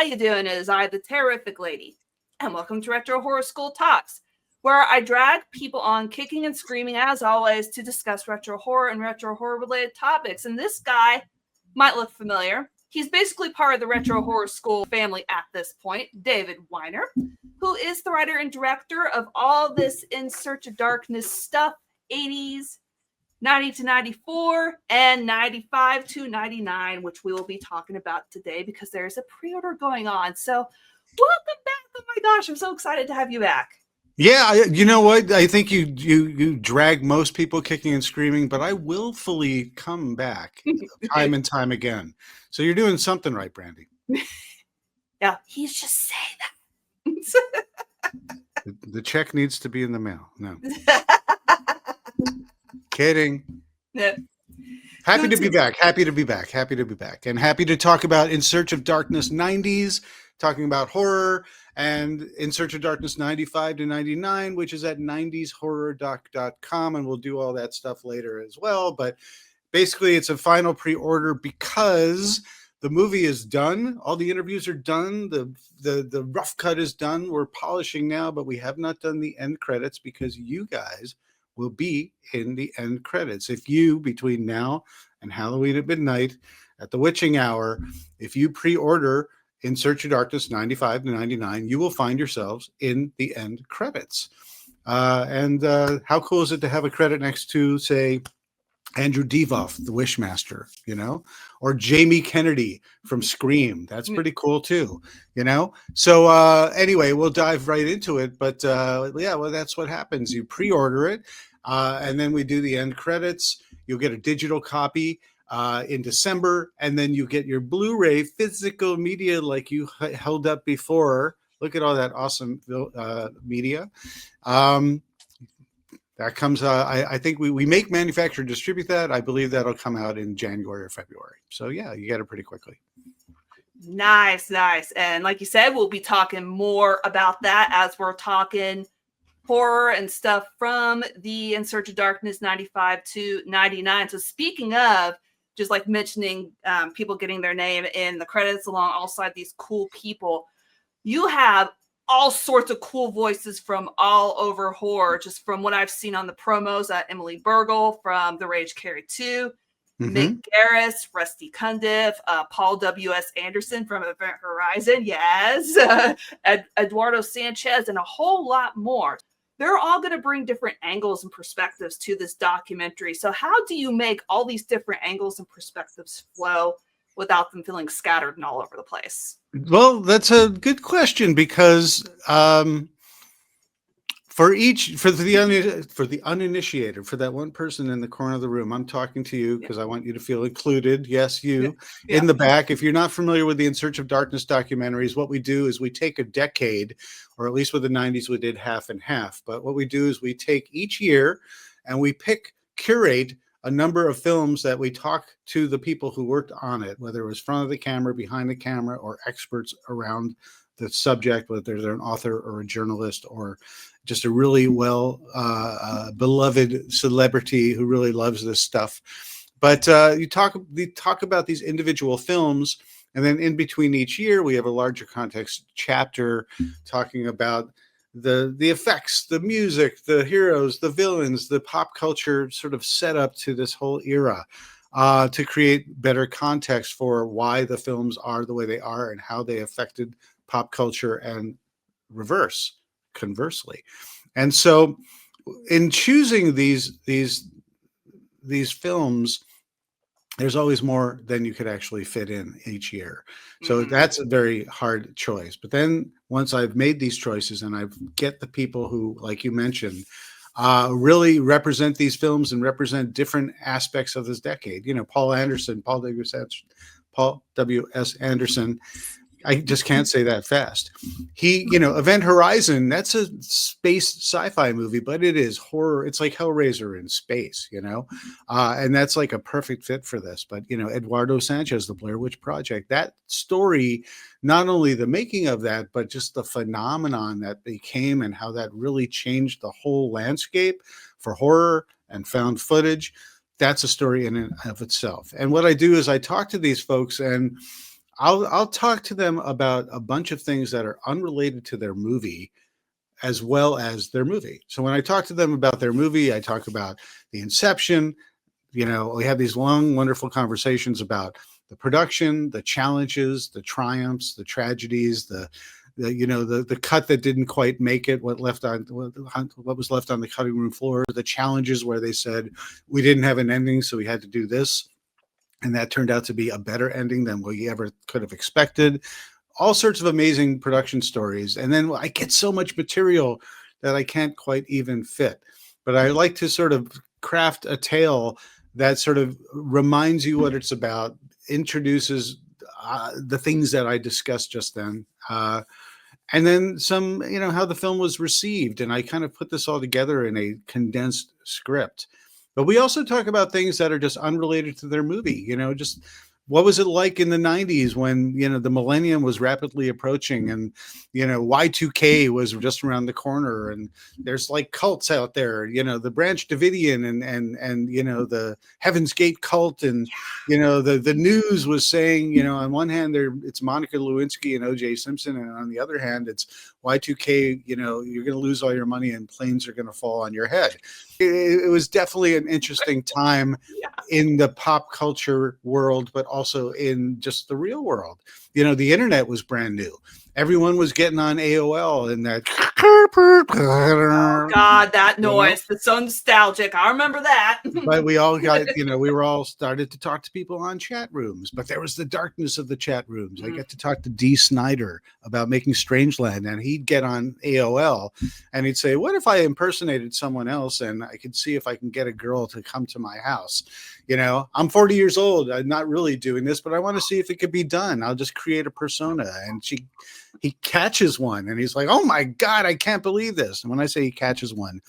you doing? It is I, the Terrorific Lady, and welcome to Retro Horror School Talks, where I drag people on kicking and screaming, as always, to discuss retro horror and retro horror-related topics. And this guy might look familiar. He's basically part of the Retro Horror School family at this point, David Weiner, who is the writer and director of all this In Search of Darkness stuff, 80s, 90 to 94, and 95 to 99, which we will be talking about today because there's a pre-order going on. So welcome back. Oh my gosh, I'm so excited to have you back. Yeah, you know what? I think you drag most people kicking and screaming, but I willfully come back time and time again. So you're doing something right, Brandy. Yeah, he's just saying that. The check needs to be in the mail. No. Kidding. Yeah. Happy to be back. Happy to be back. Happy to be back. And happy to talk about In Search of Darkness 90s, talking about horror, and In Search of Darkness 95 to 99, which is at 90shorrordoc.com. And we'll do all that stuff later as well. But basically, it's a final pre-order because the movie is done. All the interviews are done. The rough cut is done. We're polishing now, but we have not done the end credits because you guys will be in the end credits. If you, between now and Halloween at midnight at the witching hour, if you pre-order In Search of Darkness 95 to 99, you will find yourselves in the end credits. And how cool is it to have a credit next to, say, Andrew Devoff, the Wishmaster, you know, or Jamie Kennedy from Scream. That's pretty cool too, you know? So anyway, we'll dive right into it. But yeah, well, that's what happens. You pre-order it, and then we do the end credits. You'll get a digital copy in December, and then you get your Blu-ray physical media like you held up before. Look at all that awesome media. That comes, I think we make, manufacture, distribute that. I believe that'll come out in January or February. So yeah, you get it pretty quickly. Nice. And like you said, we'll be talking more about that as we're talking horror and stuff from the In Search of Darkness 95 to 99. So speaking of, just like mentioning people getting their name in the credits alongside these cool people, you have all sorts of cool voices from all over horror, just from what I've seen on the promos. Emily Burgle from The Rage Carry 2, Mick Garris, Rusty Cundiff, Paul W.S. Anderson from Event Horizon, yes, Eduardo Sanchez, and a whole lot more. They're all going to bring different angles and perspectives to this documentary. So how do you make all these different angles and perspectives flow without them feeling scattered and all over the place? Well, that's a good question because for the uninitiated, for that one person in the corner of the room, I'm talking to you because I want you to feel included. Yes, you in the back. If you're not familiar with the In Search of Darkness documentaries, what we do is we take a decade, or at least with the 90s, we did half and half. But what we do is we take each year and we curate a number of films that we talk to the people who worked on it, whether it was front of the camera, behind the camera, or experts around the subject, whether they're an author or a journalist or just a really beloved celebrity who really loves this stuff. But you talk about these individual films, and then in between each year, we have a larger context chapter talking about the effects, the music, the heroes, the villains, the pop culture sort of setup to this whole era to create better context for why the films are the way they are and how they affected pop culture and conversely. And so in choosing these films, there's always more than you could actually fit in each year. So that's a very hard choice. But then once I've made these choices and I get the people who, like you mentioned, really represent these films and represent different aspects of this decade. You know, Paul W.S. Anderson. I just can't say that fast. Event Horizon, that's a space sci-fi movie, but it is horror. It's like Hellraiser in space, and that's like a perfect fit for this. But, Eduardo Sanchez, the Blair Witch Project, that story, not only the making of that, but just the phenomenon that became and how that really changed the whole landscape for horror and found footage. That's a story in and of itself. And what I do is I talk to these folks and I'll talk to them about a bunch of things that are unrelated to their movie as well as their movie. So when I talk to them about their movie, I talk about the inception. We have these long, wonderful conversations about the production, the challenges, the triumphs, the tragedies, the cut that didn't quite make it, what was left on the cutting room floor, the challenges where they said we didn't have an ending, so we had to do this, and that turned out to be a better ending than we ever could have expected. All sorts of amazing production stories. And then I get so much material that I can't quite even fit. But I like to sort of craft a tale that sort of reminds you what it's about, introduces the things that I discussed just then. And then some, how the film was received. And I kind of put this all together in a condensed script. But we also talk about things that are just unrelated to their movie, just what was it like in the 90s when, the millennium was rapidly approaching and, Y2K was just around the corner and there's like cults out there, the Branch Davidian and the Heaven's Gate cult. And, the news was saying, on one hand, it's Monica Lewinsky and OJ Simpson. And on the other hand, it's Y2K, you're going to lose all your money and planes are going to fall on your head. It was definitely an interesting time in the pop culture world, but also in just the real world. The internet was brand new. Everyone was getting on AOL and that. Oh God, that noise. It's so nostalgic. I remember that. But we all got, we were all started to talk to people on chat rooms, but there was the darkness of the chat rooms. I got to talk to D. Snyder about making Strangeland, and he'd get on AOL and he'd say, what if I impersonated someone else and I could see if I can get a girl to come to my house? I'm 40 years old. I'm not really doing this, but I want to see if it could be done. I'll just create a persona. And he catches one and he's like, oh my God, I can't believe this. And when I say he catches one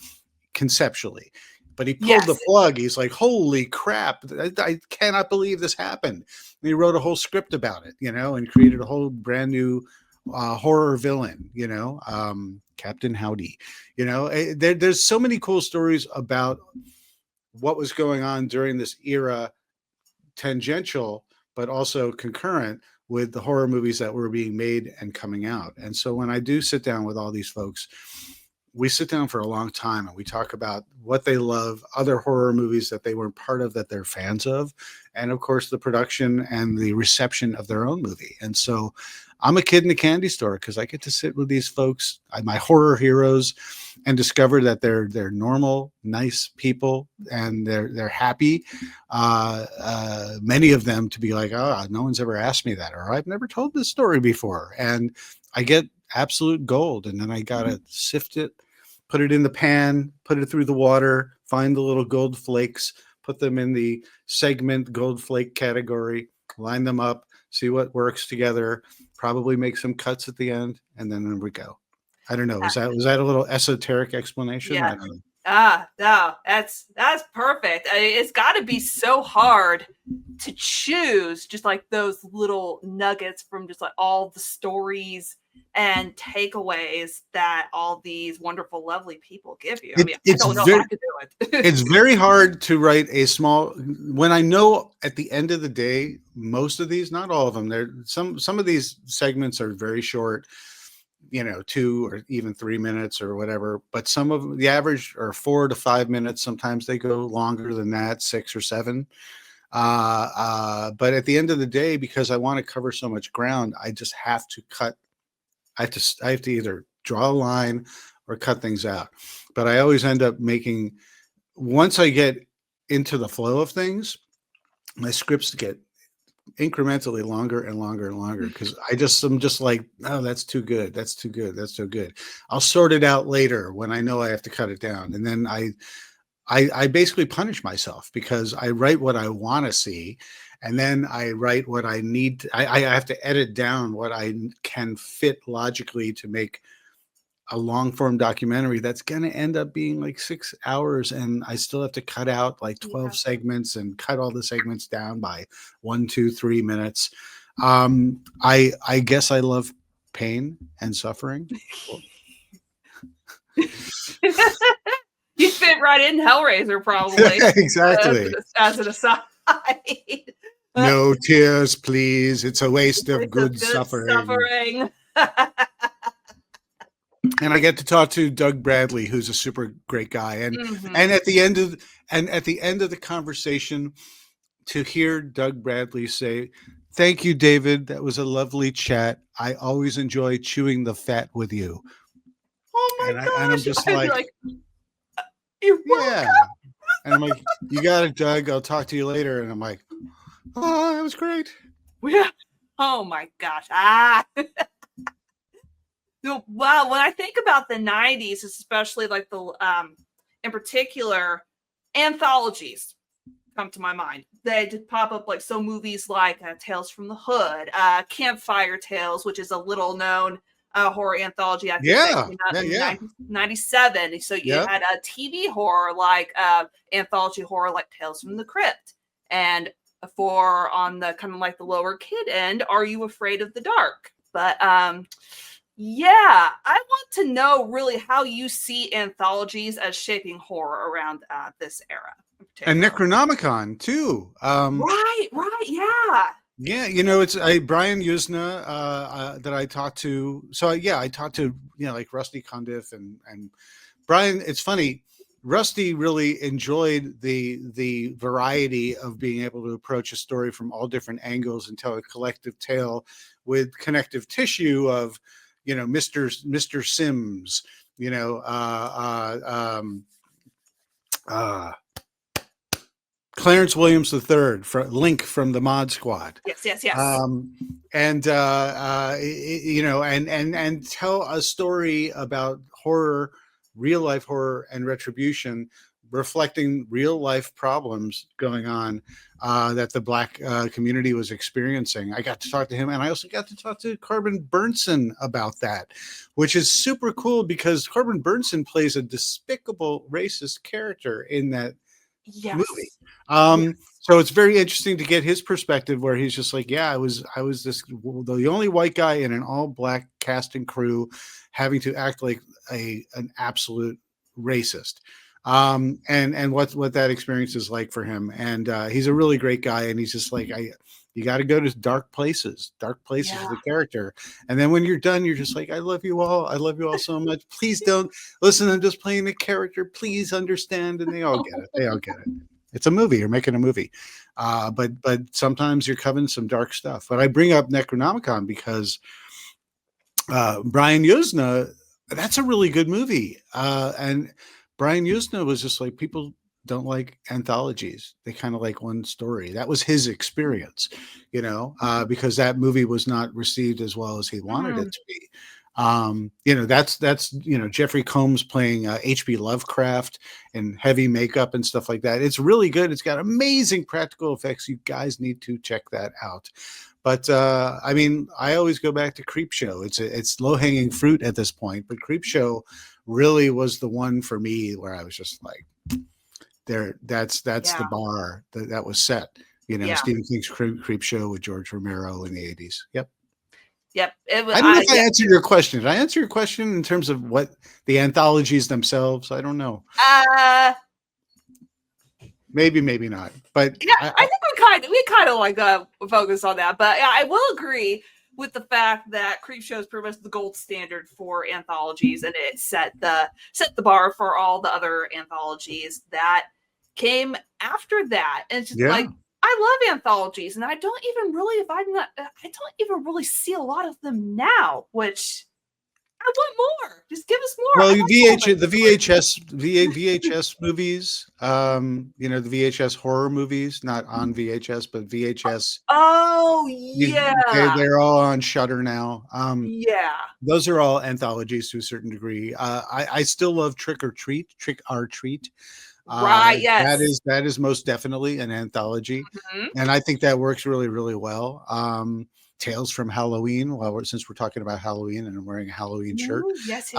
conceptually, but he pulled the plug, he's like, holy crap, I cannot believe this happened. And he wrote a whole script about it, and created a whole brand new horror villain, Captain Howdy. There's so many cool stories about what was going on during this era, tangential, but also concurrent with the horror movies that were being made and coming out. And so when I do sit down with all these folks, we sit down for a long time and we talk about what they love, other horror movies that they weren't part of that they're fans of, and of course the production and the reception of their own movie. And so I'm a kid in a candy store because I get to sit with these folks, my horror heroes, and discover that they're normal, nice people, and they're happy. Many of them to be like, oh, no one's ever asked me that, or I've never told this story before, and I get absolute gold. And then I gotta sift it, put it in the pan, put it through the water, find the little gold flakes, put them in the segment gold flake category, line them up, see what works together, probably make some cuts at the end, and then there we go. I don't know. Was that a little esoteric explanation? Yeah. I don't know. No, that's perfect. It's got to be so hard to choose just like those little nuggets from just like all the stories and takeaways that all these wonderful, lovely people give you. I don't know if I could do it. It's very hard to write a small, when I know at the end of the day, most of these, not all of them, some of these segments are very short, 2 or even 3 minutes or whatever, but some of them, the average are 4 to 5 minutes. Sometimes they go longer than that, 6 or 7. But at the end of the day, because I want to cover so much ground, I just have to cut. I have to either draw a line or cut things out. But I always end up once I get into the flow of things, my scripts get incrementally longer and longer and longer because I'm just like, oh, that's too good. That's too good. That's so good. I'll sort it out later when I know I have to cut it down. And then I basically punish myself because I write what I want to see. And then I write what I need. I have to edit down what I can fit logically to make a long form documentary that's going to end up being like 6 hours. And I still have to cut out like 12 segments and cut all the segments down by 1, 2, 3 minutes. I guess I love pain and suffering. You fit right in Hellraiser, probably. Exactly. As an aside. No tears, please. It's a waste of It's a good suffering. suffering. And I get to talk to Doug Bradley, who's a super great guy. And Mhm. at the end of the conversation, to hear Doug Bradley say, "Thank you, David. That was a lovely chat. I always enjoy chewing the fat with you." Oh my And I'm gosh. just I'd be like, like, you're welcome. yeah. And I'm like, "You got it, Doug. I'll talk to you later." And I'm like, "Oh, that was great." Yeah. Oh my gosh. Ah. No, wow. When I think about the 90s, especially like the in particular, anthologies come to my mind. They did pop up like so movies like Tales from the Hood, Campfire Tales, which is a little known horror anthology. I think that Yeah. came out Yeah. in Yeah. 1997. So you Yep. had a TV horror like anthology horror like Tales from the Crypt. And for on the kind of like the lower kid end, Are You Afraid of the Dark? But yeah, I want to know really how you see anthologies as shaping horror around this era in And particular. Necronomicon too. Right, yeah. Yeah, it's Brian Usna that I talked to. So I talked to like Rusty Cundiff and Brian. It's funny. Rusty really enjoyed the variety of being able to approach a story from all different angles and tell a collective tale with connective tissue of Mr. Sims, Clarence Williams III, Link from the Mod Squad. Yes. And and tell a story about horror, real life horror and retribution, reflecting real life problems going on that the Black community was experiencing. I got to talk to him, and I also got to talk to Corbin Burnson about that, which is super cool because Corbin Burnson plays a despicable racist character in that movie. So it's very interesting to get his perspective, where he's just like, yeah, I was the only white guy in an all black cast and crew, having to act like an absolute racist, and what that experience is like for him. And he's a really great guy, and he's just like, you got to go to dark places for the character. And then when you're done, you're just like, I love you all so much. Please don't listen. I'm just playing a character. Please understand. And they all get it. It's a movie. You're making a movie. But sometimes you're covering some dark stuff. But I bring up Necronomicon because Brian Usna, that's a really good movie. And Brian Usna was just like, people don't like anthologies. They kind of like one story. That was his experience, because that movie was not received as well as he wanted it to be. That's Jeffrey Combs playing H.P. Lovecraft and heavy makeup and stuff like that. It's really good. It's got amazing practical effects. You guys need to check that out. But I always go back to Creepshow. It's low hanging fruit at this point, but Creepshow really was the one for me where I was just like, that's the bar that was set. Stephen King's Creepshow with George Romero in the 80s. Yep. It was, I don't know if I answered your question. Did I answer your question in terms of what the anthologies themselves? I don't know. Maybe not. But yeah, I think we kind of like focus on that. But yeah, I will agree with the fact that Creepshow is pretty much the gold standard for anthologies, and it set the bar for all the other anthologies that came after that. And it's just like, I love anthologies, and I don't even really see a lot of them now, which I want more. Just give us more. Well, the VHS movies, the VHS horror movies, not on VHS, but VHS. Oh yeah, they're all on Shudder now. Yeah, those are all anthologies to a certain degree. I still love Trick or Treat. Right. Yes. That is most definitely an anthology, and I think that works really, really well. Tales from Halloween. Since we're talking about Halloween, and I'm wearing a Halloween shirt. Yes.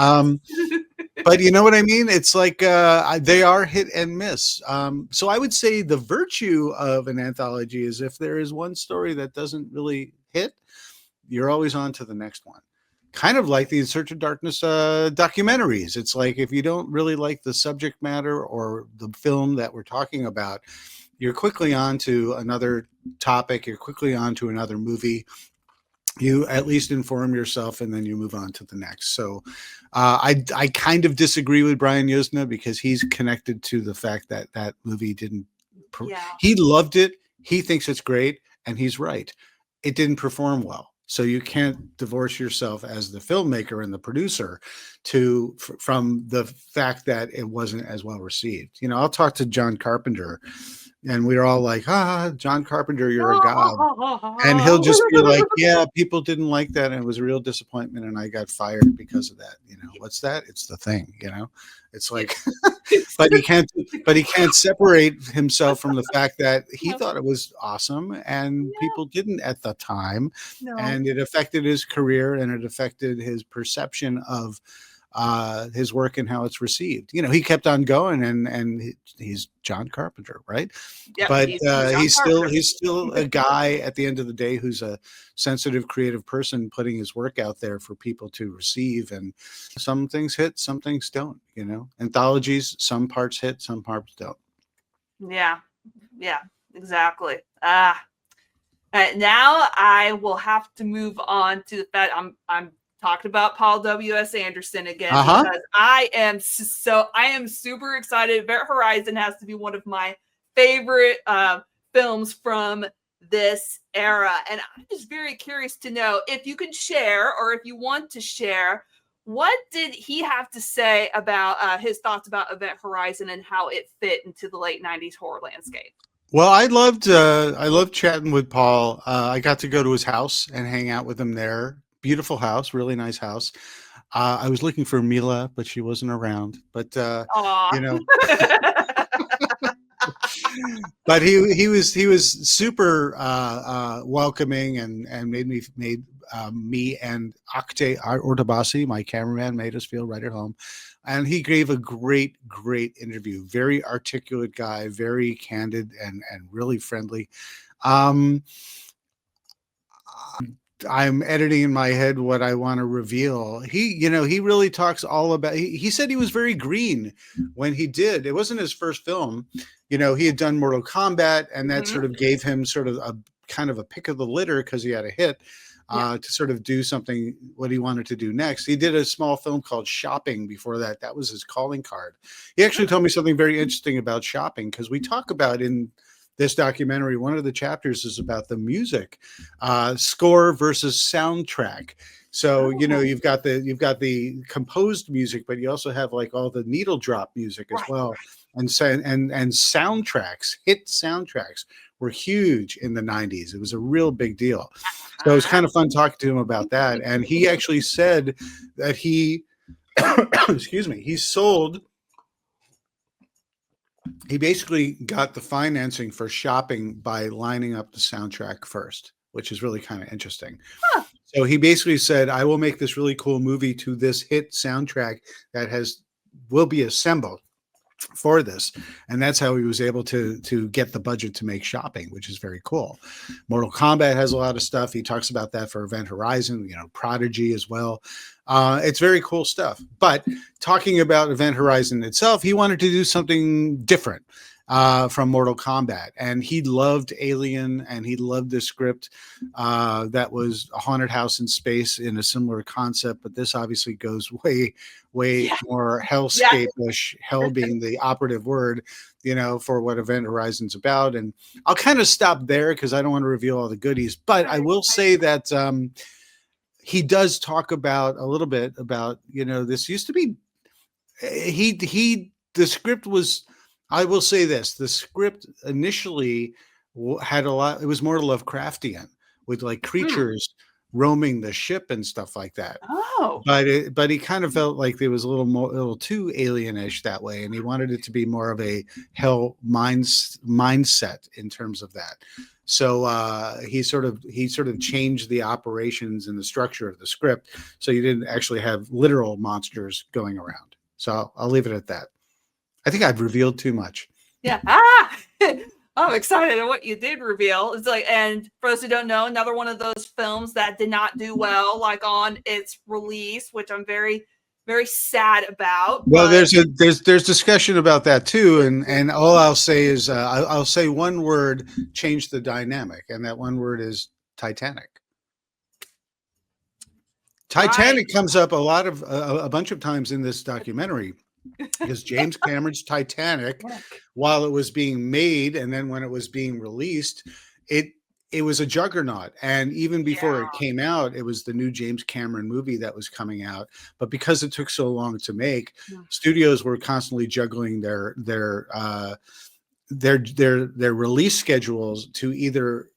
But you know what I mean? It's like they are hit and miss. So I would say the virtue of an anthology is if there is one story that doesn't really hit, you're always on to the next one. Kind of like the In Search of Darkness documentaries. It's like if you don't really like the subject matter or the film that we're talking about, you're quickly on to another topic. You're quickly on to another movie. You at least inform yourself, and then you move on to the next. So I kind of disagree with Brian Yuzna because he's connected to the fact that that movie didn't. Yeah. He loved it. He thinks it's great, and he's right. It didn't perform well. So you can't divorce yourself as the filmmaker and the producer from the fact that it wasn't as well received. You know, I'll talk to John Carpenter, and we're all like, John Carpenter, you're a god. And he'll just be like, yeah, people didn't like that, and it was a real disappointment, and I got fired because of that. You know, what's that? It's The Thing. You know, it's like, but he can't separate himself from the fact that he thought it was awesome, and people didn't at the time, and it affected his career, and it affected his perception of his work and how it's received. You know, he kept on going, and he's John Carpenter, right? Yeah, but he's Carpenter. still a guy at the end of the day who's a sensitive, creative person putting his work out there for people to receive. And some things hit, some things don't. You know, anthologies, some parts hit, some parts don't. Yeah, exactly. Now I will have to move on to the fact I'm talking about Paul W.S. Anderson again because I am super excited. Event Horizon has to be one of my favorite films from this era, and I'm just very curious to know if you can share, or if you want to share, what did he have to say about his thoughts about Event Horizon and how it fit into the late 90s horror landscape? Well, I loved chatting with Paul. I got to go to his house and hang out with him there. Beautiful house, really nice house. I was looking for Mila, but she wasn't around. But you know, but he was super welcoming and made me and Akte Ortabasi, my cameraman, made us feel right at home. And he gave a great interview. Very articulate guy, very candid and really friendly. I'm editing in my head what I want to reveal. He really talks all about, he said he was very green when he did. It wasn't his first film. You know, he had done Mortal Kombat, and that sort of gave him sort of a kind of a pick of the litter because he had a hit to sort of do something, what he wanted to do next. He did a small film called Shopping before that. That was his calling card. He actually told me something very interesting about Shopping, because we talk about in this documentary, one of the chapters is about the music, score versus soundtrack. So, you know, you've got the composed music, but you also have like all the needle drop music as well. And soundtracks, hit soundtracks were huge in the 90s. It was a real big deal. So it was kind of fun talking to him about that. And he actually said that he, excuse me, he basically got the financing for Shopping by lining up the soundtrack first, which is really kind of interesting. So he basically said, I will make this really cool movie to this hit soundtrack that will be assembled for this. And that's how he was able to get the budget to make Shopping, which is very cool. Mortal Kombat has a lot of stuff. He talks about that for Event Horizon, you know, Prodigy as well. It's very cool stuff. But talking about Event Horizon itself, he wanted to do something different from Mortal Kombat. And he loved Alien, and he loved the script that was a haunted house in space in a similar concept. But this obviously goes way more hellscape-ish, hell being the operative word, you know, for what Event Horizon's about. And I'll kind of stop there because I don't want to reveal all the goodies. But I will say that he does talk about a little bit about, you know, this used to be, the script was, I will say this, the script initially had a lot, it was more Lovecraftian with like creatures roaming the ship and stuff like that. But he kind of felt like it was a little too alienish that way, and he wanted it to be more of a hell mindset in terms of that. So he sort of changed the operations and the structure of the script, so you didn't actually have literal monsters going around. So I'll leave it at that. I think I've revealed too much. Yeah. I'm excited at what you did reveal. It's like, and for those who don't know, another one of those films that did not do well, like on its release, which I'm very, very sad about. Well, But there's discussion about that too, and all I'll say is I'll say one word changed the dynamic, and that one word is Titanic. right. Titanic comes up a bunch of times in this documentary because James Cameron's Titanic, while it was being made and then when it was being released, it was a juggernaut. And even before it came out, it was the new James Cameron movie that was coming out. But because it took so long to make, studios were constantly juggling their release schedules to either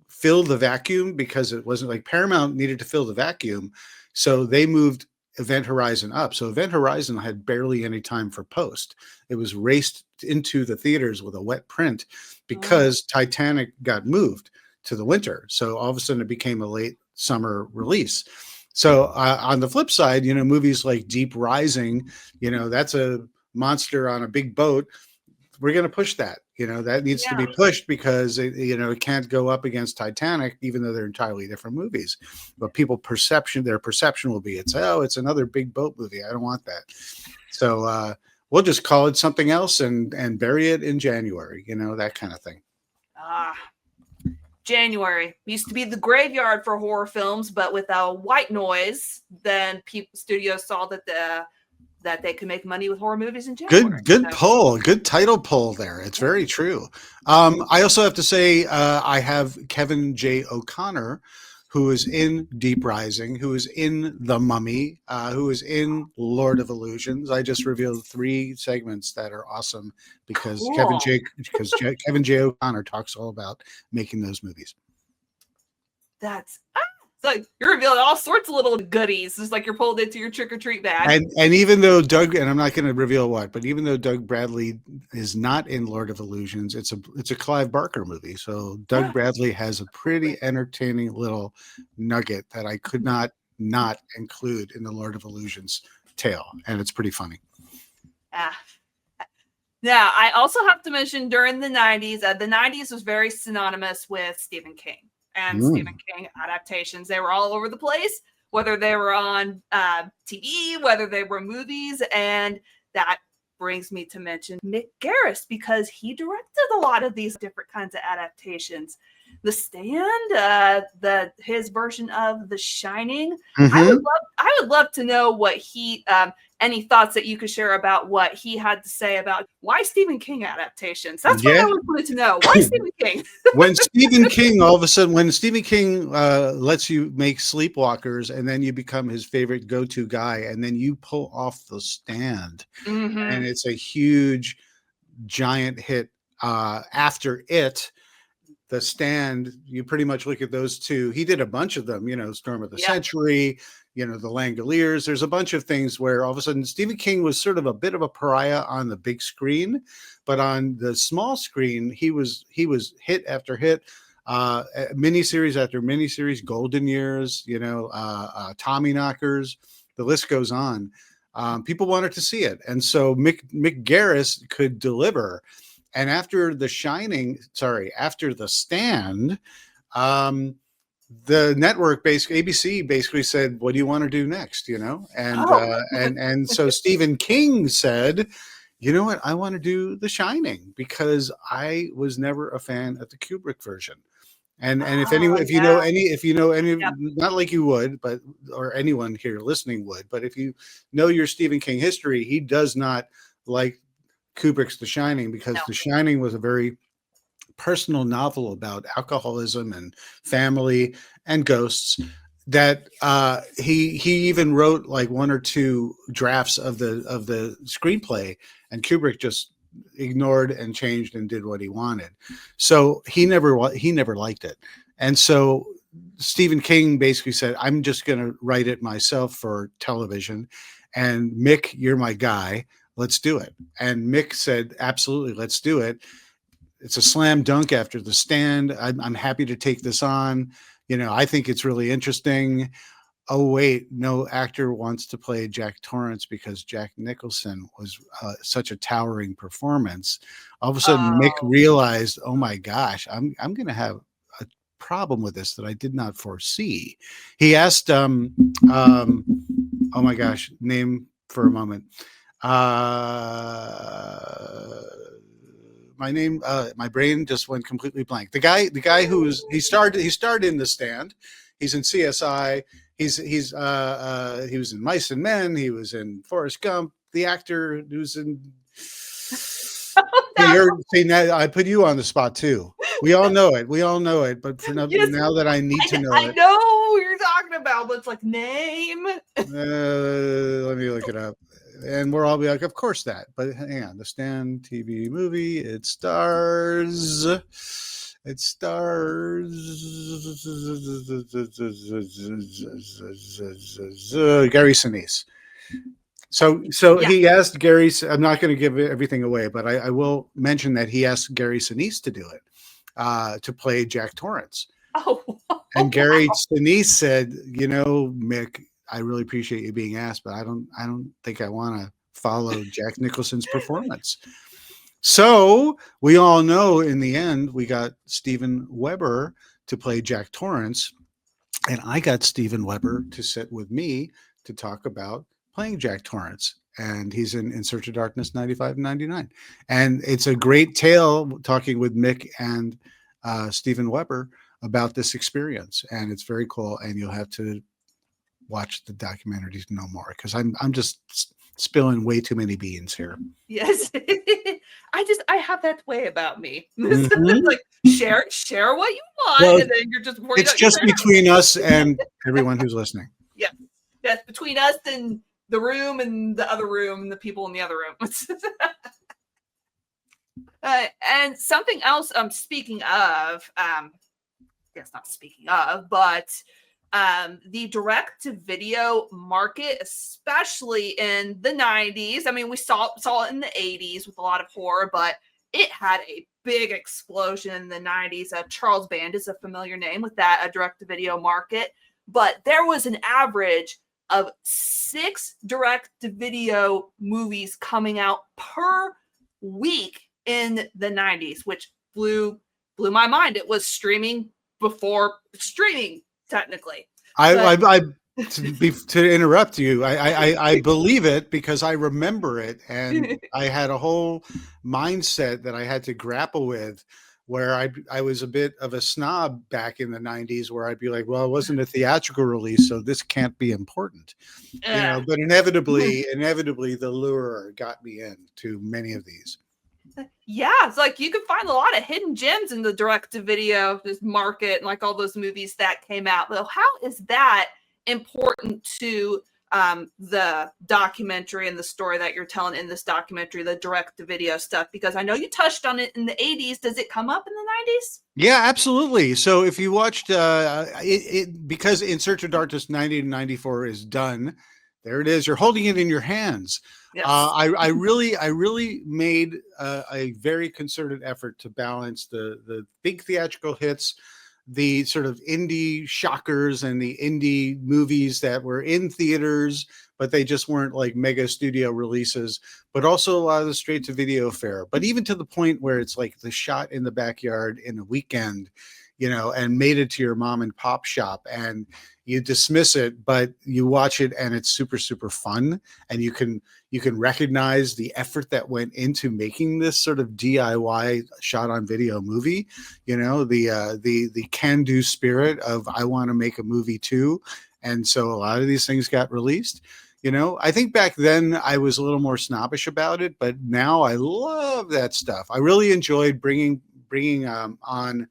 fill the vacuum, because it wasn't like Paramount needed to fill the vacuum. So they moved Event Horizon up. So Event Horizon had barely any time for post. It was raced into the theaters with a wet print because Titanic got moved to the winter. So all of a sudden it became a late summer release. So on the flip side, you know, movies like Deep Rising, you know, that's a monster on a big boat. We're going to push that, you know, that needs to be pushed because it can't go up against Titanic, even though they're entirely different movies. But their perception will be, it's another big boat movie. I don't want that. So we'll just call it something else and bury it in January, you know, that kind of thing. January used to be the graveyard for horror films, but with a white noise, then studios saw that they could make money with horror movies in January. Good poll. Good title poll there. It's very true. I also have to say I have Kevin J. O'Connor, who is in Deep Rising, who is in The Mummy, who is in Lord of Illusions. I just revealed 3 segments that are awesome because Kevin J. O'Connor talks all about making those movies. That's it's like you're revealing all sorts of little goodies. It's like you're pulled into your trick-or-treat bag. And even though Doug, and I'm not going to reveal what, but even though Doug Bradley is not in Lord of Illusions, it's a Clive Barker movie. So Doug Bradley has a pretty entertaining little nugget that I could not include in the Lord of Illusions tale, and it's pretty funny. Now, I also have to mention during the 90s, the 90s was very synonymous with Stephen King. And Stephen King adaptations. They were all over the place, whether they were on TV, whether they were movies. And that brings me to mention Mick Garris, because he directed a lot of these different kinds of adaptations. The Stand, his version of The Shining. I would love to know what he any thoughts that you could share about what he had to say about why Stephen King adaptations. That's what I wanted to know. Why Stephen King? When Stephen King lets you make Sleepwalkers, and then you become his favorite go-to guy, and then you pull off The Stand, and it's a huge, giant hit after it. The Stand, you pretty much look at those two. He did a bunch of them, you know, Storm of the Century, you know, The Langoliers. There's a bunch of things where all of a sudden Stephen King was sort of a bit of a pariah on the big screen, but on the small screen, he was hit after hit, miniseries after miniseries, Golden Years, you know, Tommyknockers, the list goes on. People wanted to see it. And so Mick Garris could deliver. And after The Stand, the network ABC basically said, "What do you want to do next?" You know, and so Stephen King said, "You know what? I want to do The Shining because I was never a fan of the Kubrick version." And if you know any, not like you would, but or anyone here listening would, but if you know your Stephen King history, he does not like Kubrick's The Shining because The Shining was a very personal novel about alcoholism and family and ghosts that he even wrote like 1 or 2 drafts of the screenplay, and Kubrick just ignored and changed and did what he wanted. So he never liked it. And so Stephen King basically said, "I'm just going to write it myself for television. And Mick, you're my guy. Let's do it." And Mick said, "Absolutely, let's do it. It's a slam dunk after The Stand. I'm happy to take this on. You know, I think it's really interesting. Oh, wait, no actor wants to play Jack Torrance because Jack Nicholson was such a towering performance." All of a sudden, Mick realized, oh my gosh, I'm going to have a problem with this that I did not foresee. He asked Oh my gosh, name for a moment. My brain just went completely blank. The guy he starred in The Stand. He's in CSI. He was in Mice and Men. He was in Forrest Gump. The actor who's in. See, now I put you on the spot too. We all know it. But for Yes, now that I need to know I it, know who you're talking about, but it's like name. let me look it up. And we'll all be like, of course that. But hang on, The Stand TV movie. It stars Gary Sinise. So Yeah. he asked Gary. I'm not going to give everything away, but I will mention that he asked Gary Sinise to do it, to play Jack Torrance. Oh. And Gary Sinise said, Mick, I really appreciate you being asked, but I don't think I want to follow Jack Nicholson's performance. So we all know in the end we got Steven Weber to play Jack Torrance, and I got Steven Weber to sit with me to talk about playing Jack Torrance, and he's in Search of Darkness 95 and 99. And it's a great tale talking with Mick and Steven Weber about this experience, and it's very cool, and you'll have to watch the documentary to know more, because I'm just spilling way too many beans here. Yes. I have that way about me. Mm-hmm. Like share what you want, Well, and then you're just it's just between us and everyone who's listening. Yeah, that's between us and the room and the other room and the people in the other room. And something else, speaking of, not speaking of, but the direct to video market, especially in the 90s. I mean, we saw it in the 80s with a lot of horror, but it had a big explosion in the 90s. Charles Band is a familiar name with that direct to video market, but there was an average of 6 direct to video movies coming out per week in the 90s, which blew my mind. It was streaming before streaming, technically. To interrupt you, I believe it because I remember it, and I had a whole mindset that I had to grapple with, where I was a bit of a snob back in the 90s, where I'd be like, well, it wasn't a theatrical release, so this can't be important. But inevitably the lure got me into many of these. Yeah, it's like you can find a lot of hidden gems in the direct-to-video market, and like all those movies that came out. Well, how is that important to the documentary and the story that you're telling in this documentary, the direct-to-video stuff? Because I know you touched on it in the 80s. Does it come up in the 90s? Yeah, absolutely. So if you watched because In Search of Darkness 90 to 94 is done, there it is. You're holding it in your hands. Yes. I really made a very concerted effort to balance the big theatrical hits, the sort of indie shockers, and the indie movies that were in theaters, but they just weren't like mega studio releases, but also a lot of the straight to video fare. But even to the point where it's like the shot in the backyard in a weekend, and made it to your mom and pop shop, and you dismiss it, but you watch it and it's super, super fun. And you can recognize the effort that went into making this sort of DIY shot on video movie, the can-do spirit of, I want to make a movie too. And so a lot of these things got released. I think back then I was a little more snobbish about it, but now I love that stuff. I really enjoyed bringing on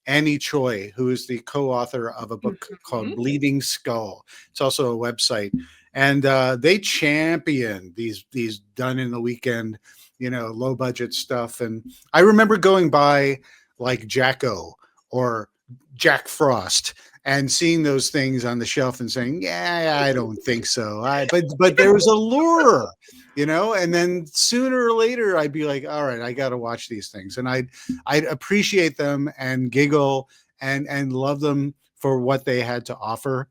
Annie Choi, who is the co-author of a book called Bleeding Skull. It's also a website, and they champion these done in the weekend, low budget stuff. And I remember going by like Jacko or Jack Frost and seeing those things on the shelf and saying, yeah, I don't think so. But there was a lure, and then sooner or later I'd be like, all right, I got to watch these things. And I'd appreciate them and giggle and love them for what they had to offer.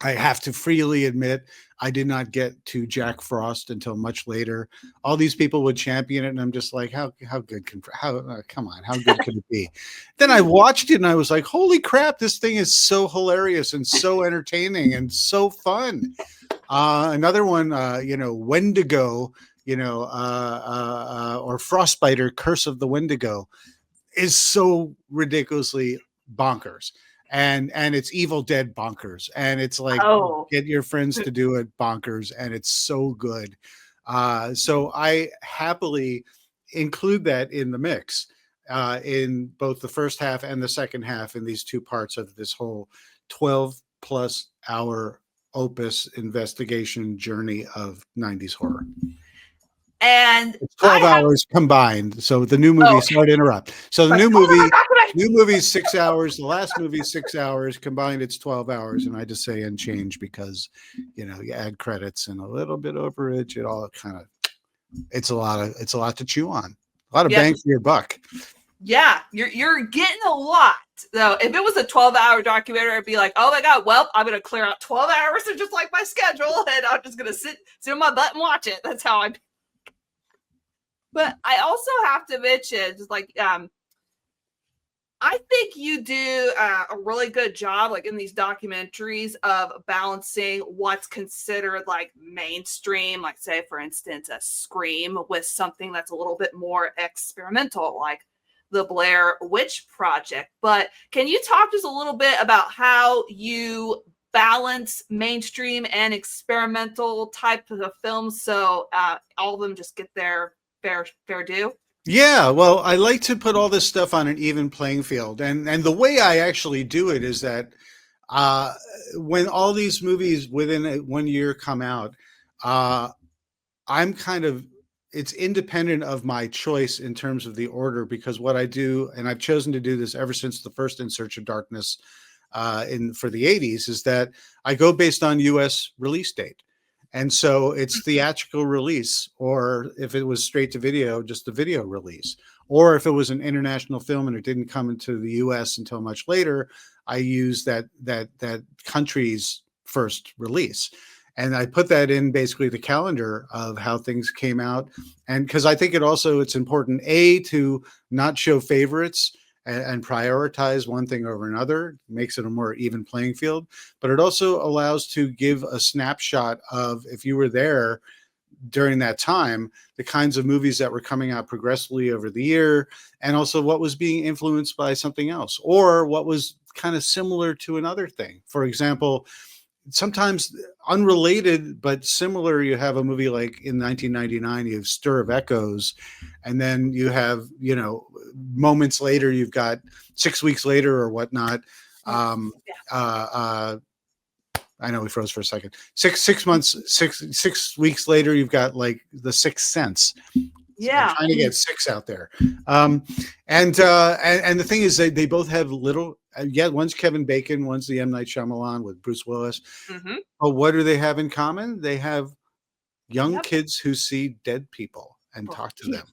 I have to freely admit, I did not get to Jack Frost until much later. All these people would champion it, and I'm just like, how good can come on, how good can it be? Then I watched it, and I was like, holy crap, this thing is so hilarious and so entertaining and so fun. Another one, Wendigo, or Frostbiter, Curse of the Wendigo, is so ridiculously bonkers. And it's Evil Dead bonkers. And it's like, Oh, get your friends to do it bonkers. And it's so good. So I happily include that in the mix, in both the first half and the second half, in these two parts of this whole 12 plus hour opus investigation journey of 90s horror. and It's 12 hours combined. So the new movie, sorry to interrupt. So the new movie's 6 hours. The last movie's 6 hours. Combined, it's 12 hours. And I just say and change because, you add credits and a little bit overage. It all kind of, it's a lot to chew on. A lot of bang for your buck. Yeah, you're getting a lot. So if it was a 12-hour documentary, I'd be like, oh my God, well, I'm going to clear out 12 hours of just like my schedule, and I'm just going to sit on my butt and watch it. That's how I. But I also have to mention, just like, I think you do a really good job, like in these documentaries, of balancing what's considered like mainstream, like say, for instance, a Scream, with something that's a little bit more experimental, like the Blair Witch Project. But can you talk just a little bit about how you balance mainstream and experimental type of films so all of them just get their fair due? Yeah, well, I like to put all this stuff on an even playing field, and the way I actually do it is that when all these movies within 1 year come out, I'm kind of, it's independent of my choice in terms of the order, because what I do, and I've chosen to do this ever since the first In Search of Darkness for the 80s, is that I go based on U.S. release date. And so it's theatrical release, or if it was straight to video, just the video release. Or if it was an international film and it didn't come into the US until much later, I use that country's first release. And I put that in basically the calendar of how things came out. And because I think it's important, to not show favorites and prioritize one thing over another, makes it a more even playing field. But it also allows to give a snapshot of, if you were there during that time, the kinds of movies that were coming out progressively over the year, and also what was being influenced by something else, or what was kind of similar to another thing. For example, sometimes unrelated but similar, you have a movie like in 1999, you have Stir of Echoes, and then you have, moments later, you've got 6 weeks later or whatnot. I know we froze for a second. 6 weeks later, you've got like The Sixth Sense. Yeah, I'm trying to get 6 out there. And the thing is, they both have little. One's Kevin Bacon, one's the M. Night Shyamalan with Bruce Willis. Mm-hmm. But what do they have in common? They have young kids who see dead people and talk to them.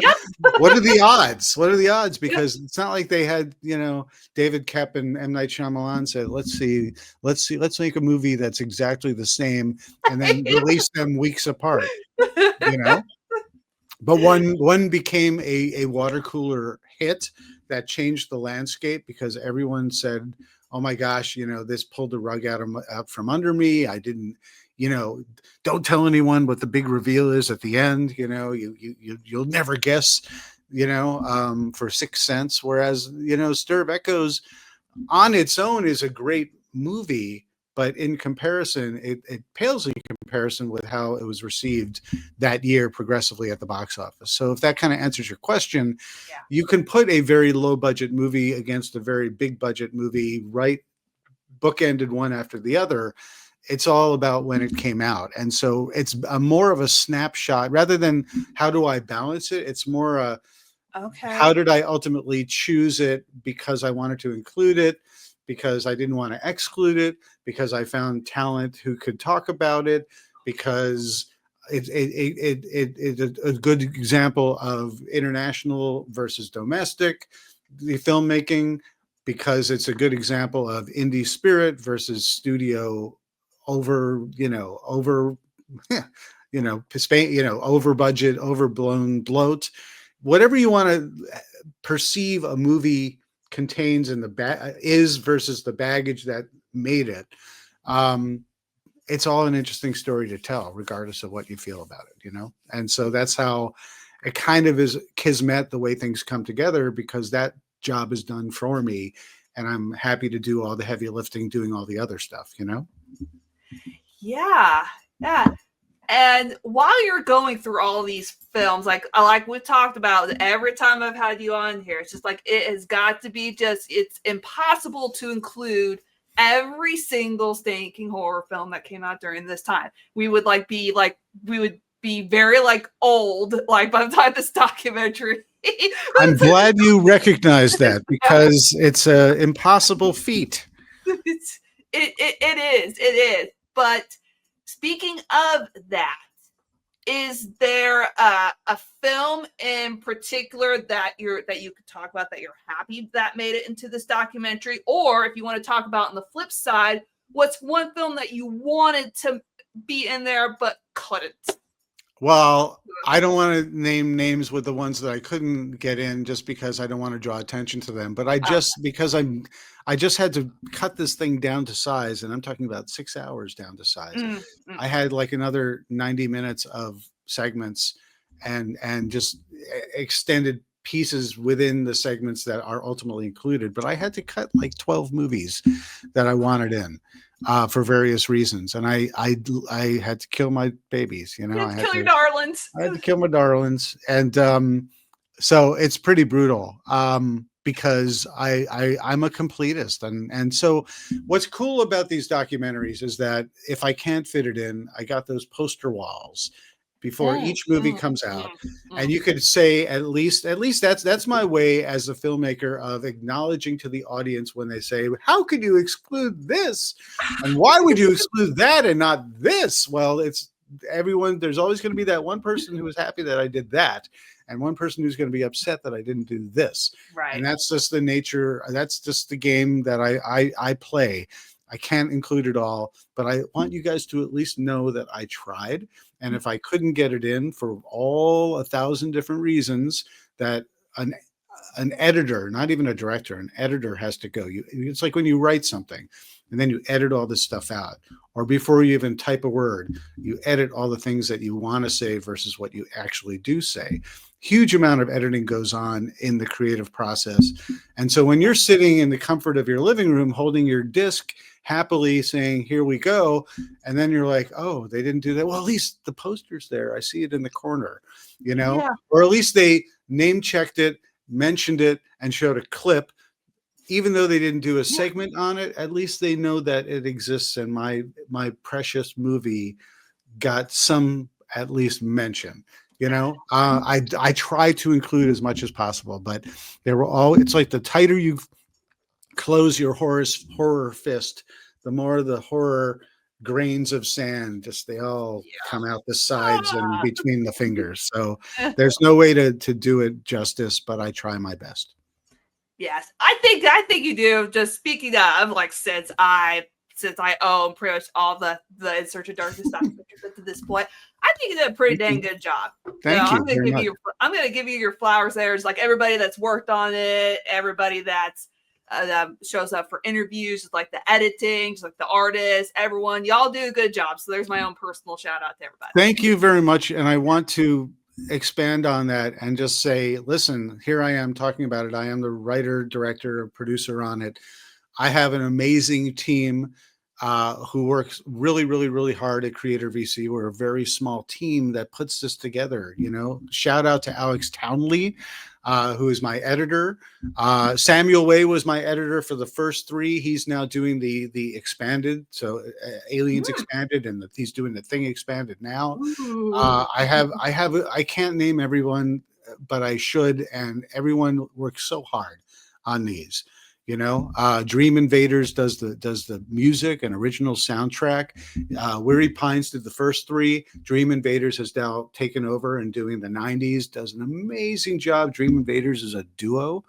Yep. What are the odds? Because it's not like they had, David Koepp and M. Night Shyamalan said, let's make a movie that's exactly the same and then release them weeks apart, But one became a water cooler hit that changed the landscape, because everyone said, oh my gosh, this pulled the rug out from under me. I didn't, don't tell anyone what the big reveal is at the end. You'll never guess, for Sixth Sense. Whereas, Stir of Echoes on its own is a great movie, but in comparison, it pales in comparison with how it was received that year progressively at the box office. So if that kind of answers your question, you can put a very low budget movie against a very big budget movie, right, bookended one after the other. It's all about when it came out. And so it's more of a snapshot rather than how do I balance it. It's more how did I ultimately choose it, because I wanted to include it, because I didn't want to exclude it, because I found talent who could talk about it, because it's a good example of international versus domestic, the filmmaking, because it's a good example of indie spirit versus studio over budget, overblown bloat, whatever you want to perceive a movie contains in the is versus the baggage that made it. it's all an interesting story to tell, regardless of what you feel about it, you know? And so that's how it kind of is kismet, the way things come together, because that job is done for me. And I'm happy to do all the heavy lifting, doing all the other stuff, you know? Yeah. Yeah. And while you're going through all these films, like we talked about, every time I've had you on here, it's just like, it has got to be just, it's impossible to include every single stinking horror film that came out during this time. We would be very like old, like by the time this documentary. I'm glad you recognize that, because it's an impossible feat. It is. But speaking of that, is there a film in particular that you could talk about that you're happy that made it into this documentary? Or if you want to talk about on the flip side, what's one film that you wanted to be in there but couldn't? Well, I don't want to name names with the ones that I couldn't get in, just because I don't want to draw attention to them. But I just had to cut this thing down to size, and I'm talking about 6 hours down to size. I had like another 90 minutes of segments and just extended pieces within the segments that are ultimately included. But I had to cut like 12 movies that I wanted in. For various reasons, and I had to kill my babies. You know, I had to kill your darlings. I had to kill my darlings, and so it's pretty brutal. Because I'm a completist, and so what's cool about these documentaries is that if I can't fit it in, I got those poster walls before each movie comes out, and you could say at least that's my way as a filmmaker of acknowledging to the audience when they say, how could you exclude this, and why would you exclude that and not this? Well, it's everyone. There's always going to be that one person who is happy that I did that, and one person who's going to be upset that I didn't do this. Right. And that's just the nature. That's just the game that I play. I can't include it all, but I want you guys to at least know that I tried. And if I couldn't get it in for all 1,000 different reasons, that an editor, not even a director, an editor has to go. It's like when you write something and then you edit all this stuff out, or before you even type a word, you edit all the things that you want to say versus what you actually do say. Huge amount of editing goes on in the creative process. And so when you're sitting in the comfort of your living room, holding your disc, happily saying, here we go. And then you're like, oh, they didn't do that. Well, at least the poster's there. I see it in the corner, you know, or at least they name checked it, mentioned it, and showed a clip. Even though they didn't do a segment on it, at least they know that it exists. And my precious movie got some, at least mention. You know, I try to include as much as possible, but it's like the tighter you close your horror fist, the more the horror grains of sand they all come out the sides and between the fingers. So there's no way to do it justice, but I try my best. Yes, I think you do. Just speaking of, like, since I own pretty much all the In Search of Darkness documentaries to this point, I think you did a pretty dang good job. Thank you. I'm going to give you your flowers there. It's like everybody that's worked on it, everybody that's that shows up for interviews, like the editing, like the artists, everyone, y'all do a good job. So there's my own personal shout out to everybody. Thank you very much. And I want to expand on that and just say, listen, here I am talking about it. I am the writer, director, producer on it. I have an amazing team who works really, really, really hard at Creator VC. We're a very small team that puts this together. You know, shout out to Alex Townley, who is my editor. Samuel Way was my editor for the first 3. He's now doing the expanded, so Aliens expanded, and he's doing the Thing expanded now. I can't name everyone, but I should, and everyone works so hard on these. You know, Dream Invaders does the music and original soundtrack. Weary Pines did the first 3. Dream Invaders has now taken over and doing the 90s, does an amazing job. Dream Invaders is a duo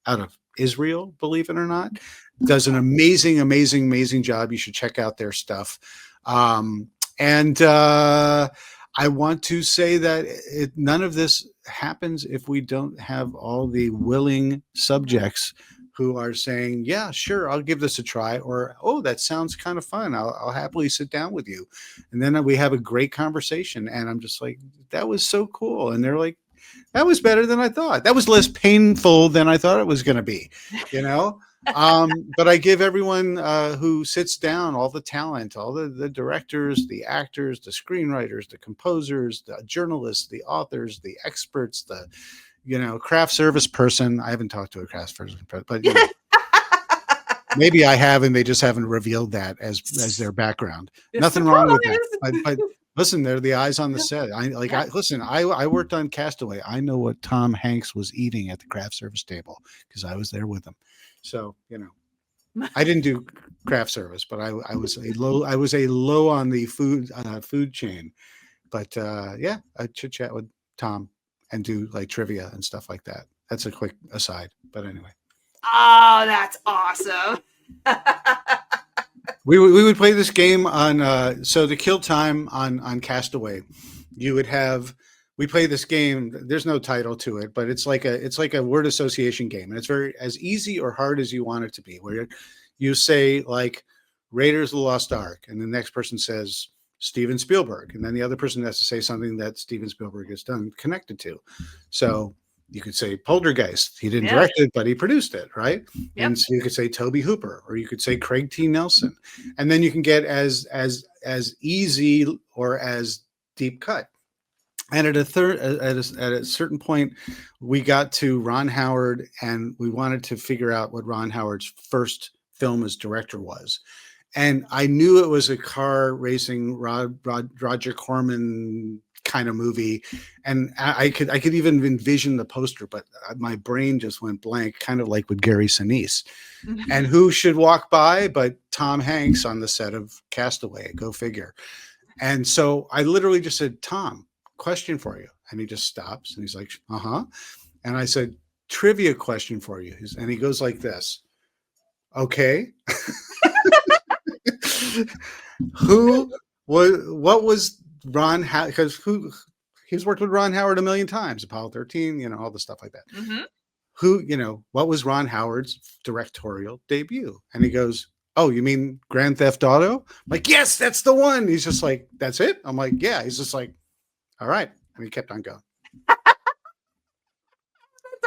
out of Israel, believe it or not. Does an amazing, amazing, amazing job. You should check out their stuff. And I want to say that none of this happens if we don't have all the willing subjects who are saying, yeah, sure, I'll give this a try, or, oh, that sounds kind of fun. I'll happily sit down with you. And then we have a great conversation. And I'm just like, that was so cool. And they're like, that was better than I thought. That was less painful than I thought it was going to be, you know? But I give everyone who sits down all the talent, all the directors, the actors, the screenwriters, the composers, the journalists, the authors, the experts, the craft service person. I haven't talked to a craft service, but maybe I have, and they just haven't revealed that as their background. It's Nothing wrong with that. surprise. Listen, they're the eyes on the set. I worked on Castaway. I know what Tom Hanks was eating at the craft service table because I was there with him. So, I didn't do craft service, but I was a low on the food chain. But I chit chat with Tom and do like trivia and stuff like that. That's a quick aside. But anyway. Oh, that's awesome. We would play this game on so to kill time on Castaway. We play this game. There's no title to it, but it's like a word association game, and it's very as easy or hard as you want it to be. Where you say like Raiders of the Lost Ark, and the next person says Steven Spielberg, and then the other person has to say something that Steven Spielberg has done connected to. So you could say Poltergeist. He didn't direct it, but he produced it, right? Yep. And so you could say Toby Hooper, or you could say Craig T. Nelson, and then you can get as easy or as deep cut. And at a certain point, we got to Ron Howard, and we wanted to figure out what Ron Howard's first film as director was. And I knew it was a car racing Roger Corman kind of movie, and I could even envision the poster, but my brain just went blank, kind of like with Gary Sinise. And who should walk by but Tom Hanks on the set of Castaway? Go figure. And so I literally just said, Tom, question for you. And he just stops and he's like, uh-huh. And I said, trivia question for you. And he goes like this. Okay. What was Ron Howard? Because he's worked with Ron Howard a million times, Apollo 13, all the stuff like that. Mm-hmm. What was Ron Howard's directorial debut? And he goes, oh, you mean Grand Theft Auto? I'm like, yes, that's the one. He's just like, that's it? I'm like, yeah. He's just like, all right. And he kept on going.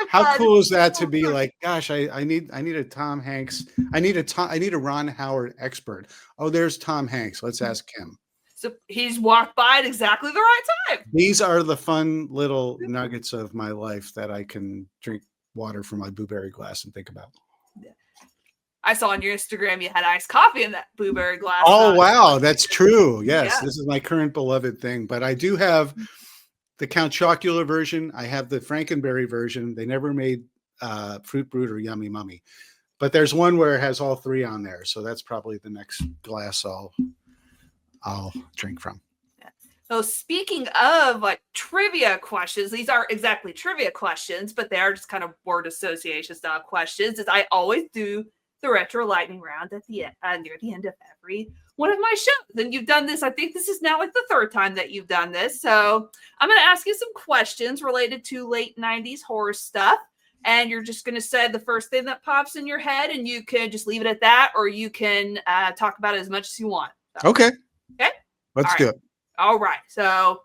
How cool is that to be like, gosh, I need a Tom Hanks. I need a Ron Howard expert. Oh, there's Tom Hanks. Let's ask him. So he's walked by at exactly the right time. These are the fun little nuggets of my life that I can drink water from my blueberry glass and think about. I saw on your Instagram you had iced coffee in that blueberry glass. Oh, wow. That's true. Yes. Yeah. This is my current beloved thing. But I do have the Count Chocula version. I have the Frankenberry version. They never made Fruit Brute or Yummy Mummy. But there's one where it has all three on there. So that's probably the next glass I'll drink from. Yeah. So speaking of like trivia questions, these aren't exactly trivia questions, but they are just kind of word association style questions. As I always do the retro lightning round at the end, near the end of every one of my shows. And you've done this, I think this is now like the third time that you've done this. So I'm going to ask you some questions related to late 90s horror stuff. And you're just going to say the first thing that pops in your head, and you can just leave it at that, or you can talk about it as much as you want. So, okay. Okay. Let's do it. All right. So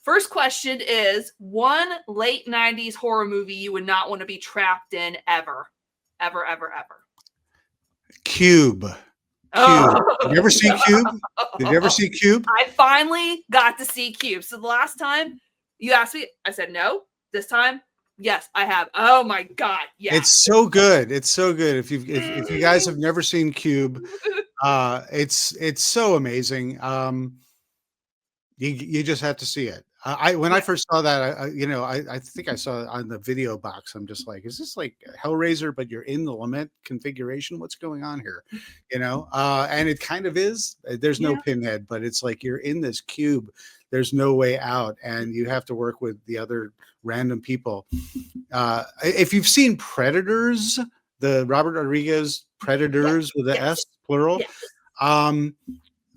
first question is one late 90s horror movie you would not want to be trapped in ever. Ever, ever, ever. Cube. Oh. Did you ever see Cube? Did you ever see Cube? I finally got to see Cube. So the last time you asked me, I said no. This time, yes, I have. Oh my God. Yeah. It's so good. It's so good. If you guys have never seen Cube, it's so amazing. You just have to see it. I first saw that, I think I saw it on the video box. I'm just like, is this like Hellraiser, but you're in the Lament configuration? What's going on here? And it kind of is. There's no pinhead, but it's like you're in this cube. There's no way out, and you have to work with the other random people. If you've seen Predators, the Robert Rodriguez Predators with the S plural,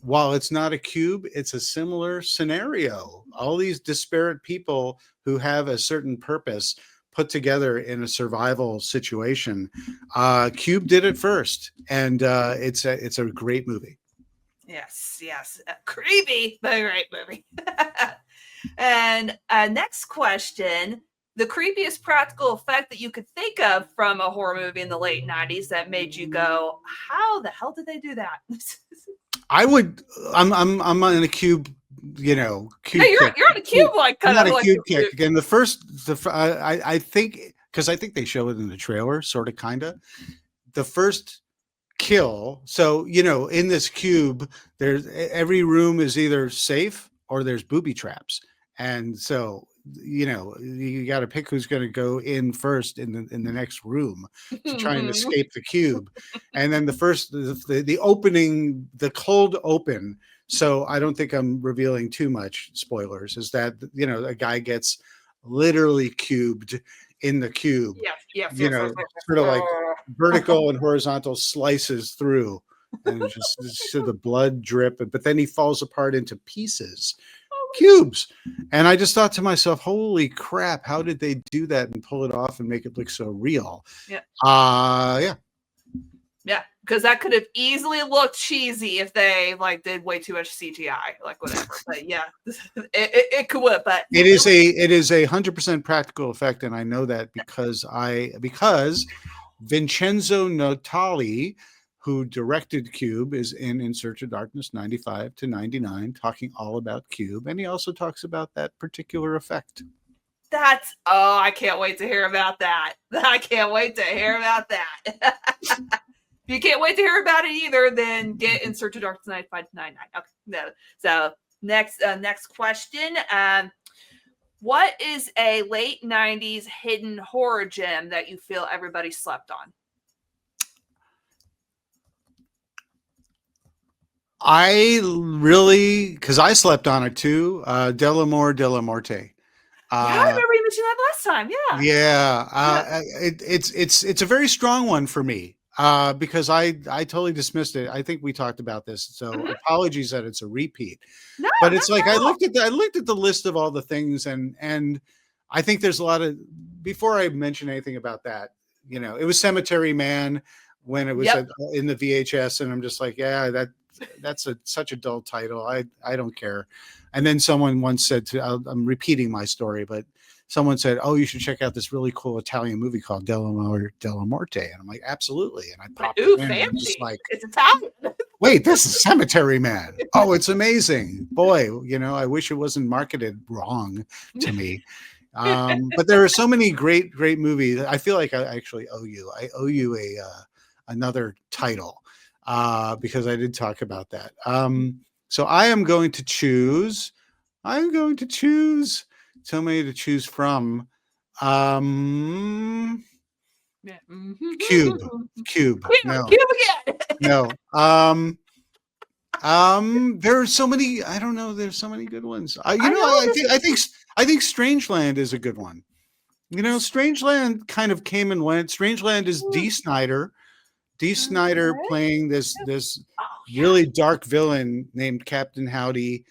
while it's not a cube, it's a similar scenario. All these disparate people who have a certain purpose put together in a survival situation. Cube did it first, and it's a great movie. Yes, creepy, but great movie. And next question. The creepiest practical effect that you could think of from a horror movie in the late 90s that made you go, how the hell did they do that? I'm on a Cube, cube. Hey, you're on a Cube, like kind I'm of on a like Cube kick. Again, I think, because I think they show it in the trailer, sort of, kind of. The first kill. So, in this Cube, there's every room is either safe or there's booby traps. And so, you got to pick who's going to go in first in the next room to try and escape the Cube. And then the opening, the cold open. So I don't think I'm revealing too much spoilers, is that, a guy gets literally cubed in the Cube. Yes. Sort of like vertical and horizontal slices through, and just so the blood drip, but then he falls apart into pieces. Cubes. And I just thought to myself, holy crap, how did they do that and pull it off and make it look so real? Yeah, because that could have easily looked cheesy if they did way too much CGI, whatever. But yeah, it could. But it is a 100% practical effect, and I know that because Vincenzo Natali, who directed Cube, is in Search of Darkness 95 to 99, talking all about Cube. And he also talks about that particular effect. I can't wait to hear about that. If you can't wait to hear about it either, then get In Search of Darkness 95 to 99. Okay. No. So next question. What is a late 90s hidden horror gem that you feel everybody slept on? Because I slept on it too. Delamore Della Morte. I remember you mentioned that last time. Yeah. It's a very strong one for me. Because I totally dismissed it. I think we talked about this, so apologies that it's a repeat. No, but it's I looked at the list of all the things, and I think there's a lot of. Before I mention anything about that, it was Cemetery Man when it was in the VHS, and I'm just like, yeah, that's such a dull title. I don't care. And then someone once said I'm repeating my story, but someone said, "Oh, you should check out this really cool Italian movie called Delamore Della Morte." And I'm like, "Absolutely!" And I popped it in. And I'm just like, it's Italian. Wait, this is Cemetery Man. Oh, it's amazing. Boy, I wish it wasn't marketed wrong to me. But there are so many great movies. I feel like I actually owe you. I owe you another title because I did talk about that. So I am going to choose. So many to choose from. Cube. No. Cube again. No. There are so many. I don't know. There's so many good ones. I think Strangeland is a good one. Strangeland kind of came and went. Strangeland is Dee Snider. Dee Snider playing this really dark villain named Captain Howdy.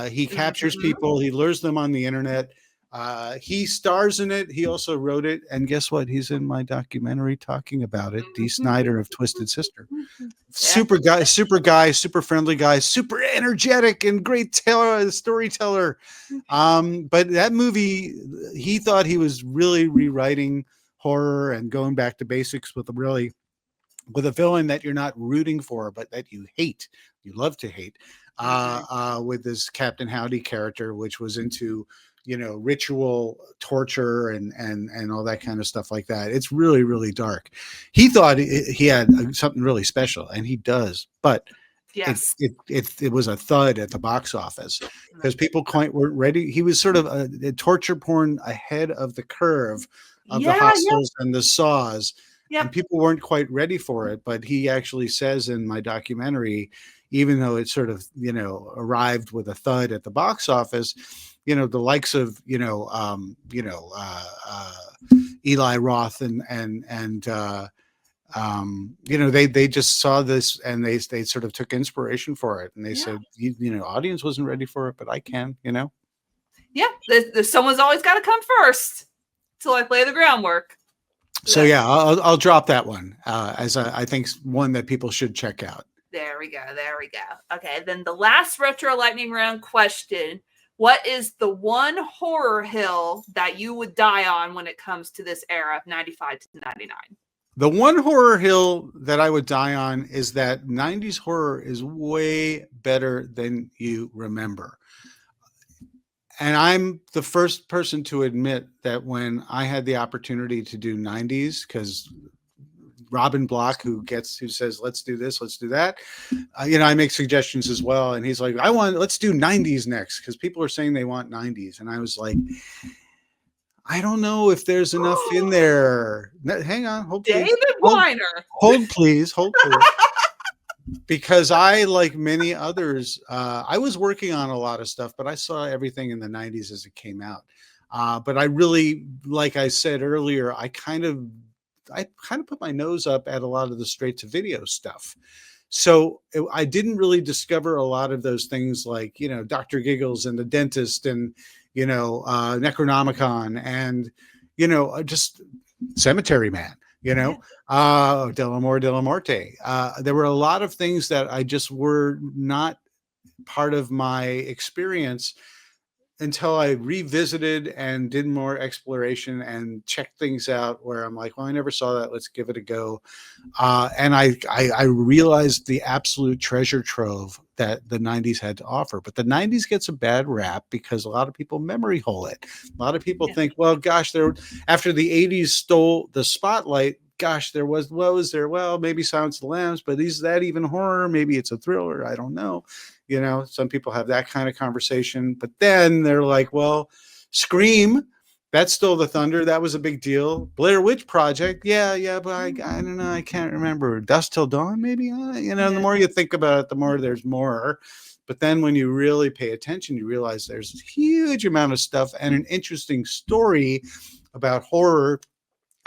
He captures people. He lures them on the internet. He stars in it. He also wrote it. And guess what? He's in my documentary talking about it. Dee Snider of Twisted Sister. Super guy, super friendly guy, super energetic and great storyteller. But that movie, he thought he was really rewriting horror and going back to basics with a villain that you're not rooting for, but that you hate. You love to hate. With this Captain Howdy character, which was into, ritual torture and all that kind of stuff like that. It's really, really dark. He thought he had something really special, and he does, but yes, it was a thud at the box office because people weren't ready. He was sort of a torture porn ahead of the curve of the Hostels and the Saws. Yep. And people weren't quite ready for it, but he actually says in my documentary, even though it sort of, arrived with a thud at the box office, the likes of, Eli Roth and they just saw this and they sort of took inspiration for it. And they said, audience wasn't ready for it, but I can, Yeah. Someone's always got to come first. till I play the groundwork. So yeah, I'll drop that one as I think one that people should check out. There we go. There we go. Okay, then the last retro lightning round question: what is the one horror hill that you would die on when it comes to this era of 95 to 99? The one horror hill that I would die on is that 90s horror is way better than you remember. And I'm the first person to admit that when I had the opportunity to do 90s, because Robin Block, who says, let's do this, let's do that. I make suggestions as well. And he's like, let's do 90s next, because people are saying they want 90s. And I was like, I don't know if there's enough in there. Hang on. Hold, David Weiner. Hold, please. Because I, like many others, I was working on a lot of stuff, but I saw everything in the 90s as it came out. But I really, like I said earlier, I kind of put my nose up at a lot of the straight to video stuff. So I didn't really discover a lot of those things like, Dr. Giggles and The Dentist and, Necronomicon and, just Cemetery Man, Delamore de la Morte. There were a lot of things that I just were not part of my experience until I revisited and did more exploration and checked things out where I'm like, well, I never saw that. Let's give it a go. And I realized the absolute treasure trove that the 90s had to offer. But the 90s gets a bad rap because a lot of people memory hole it. A lot of people think, well, gosh, after the 80s stole the spotlight, gosh, what was there? Well, maybe Silence of the Lambs, but is that even horror? Maybe it's a thriller. I don't know. Some people have that kind of conversation, but then they're like, well, Scream, that stole the thunder. That was a big deal. Blair Witch Project. Yeah. But I don't know. I can't remember. Dusk Till Dawn, maybe. The more you think about it, the more there's more. But then when you really pay attention, you realize there's a huge amount of stuff and an interesting story about horror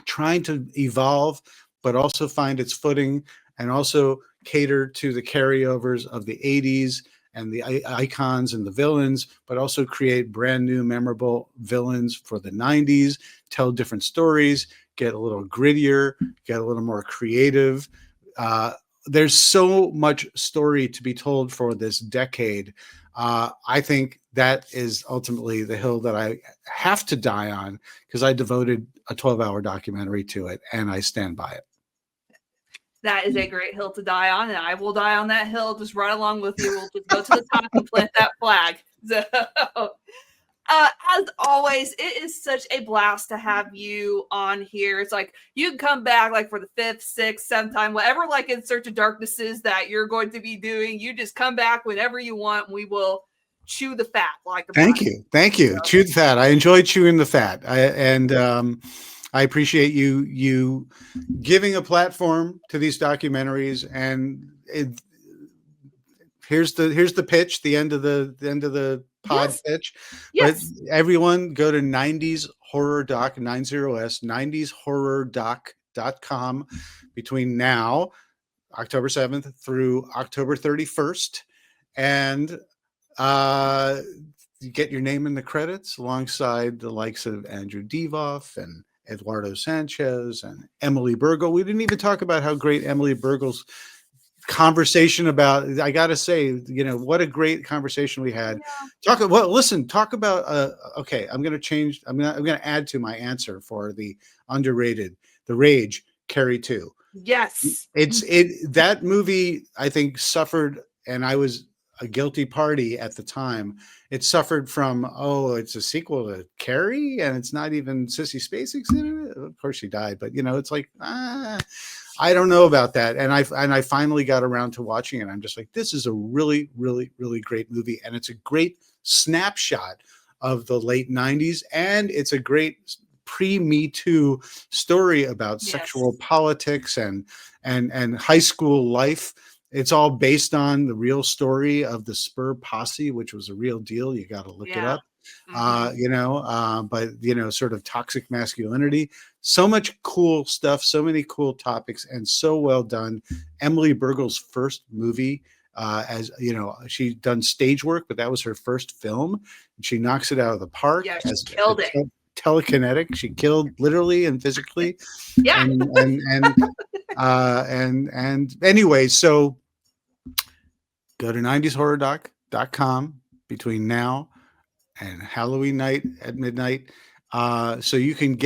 trying to evolve, but also find its footing and also cater to the carryovers of the 80s and the icons and the villains, but also create brand new memorable villains for the 90s, tell different stories, get a little grittier, get a little more creative. There's so much story to be told for this decade. I think that is ultimately the hill that I have to die on because I devoted a 12-hour documentary to it and I stand by it. That is a great hill to die on, and I will die on that hill just right along with you. We'll just go to the top and plant that flag. So, as always, it is such a blast to have you on here. It's like you can come back like for the 5th, 6th, 7th time, whatever like In Search of Darkness is that you're going to be doing. You just come back whenever you want. And we will chew the fat like a Thank you. So, chew the fat. I enjoy chewing the fat. I appreciate you giving a platform to these documentaries, and here's the pitch, the end of the pod pitch. Yes. But everyone go to 90s horror doc 90s 90shorrordoc.com between now, October 7th through October 31st, and you get your name in the credits alongside the likes of Andrew Devoff and Eduardo Sanchez and Emily Burgle. We didn't even talk about how great Emily Burgle's conversation about, I got to say, what a great conversation we had. Yeah. Talk about, okay, I'm going to add to my answer for the underrated, The Rage, Carrie 2. Yes. That movie, I think, suffered, and I was a guilty party at the time. It suffered from, it's a sequel to Carrie, and it's not even Sissy Spacek's in it. Of course, she died, but it's like, I don't know about that. And I finally got around to watching it. I'm just like, this is a really, really, really great movie, and it's a great snapshot of the late 90s, and it's a great pre-Me Too story about sexual politics and high school life. It's all based on the real story of the Spur Posse, which was a real deal. You got to look it up, but sort of toxic masculinity. So much cool stuff, so many cool topics, and so well done. Emily Burgle's first movie, she'd done stage work, but that was her first film, and she knocks it out of the park. Yeah, she killed it. telekinetic. She killed literally and physically. Yeah. And anyway, so go to 90shorrordoc.com between now and Halloween night at midnight. So you can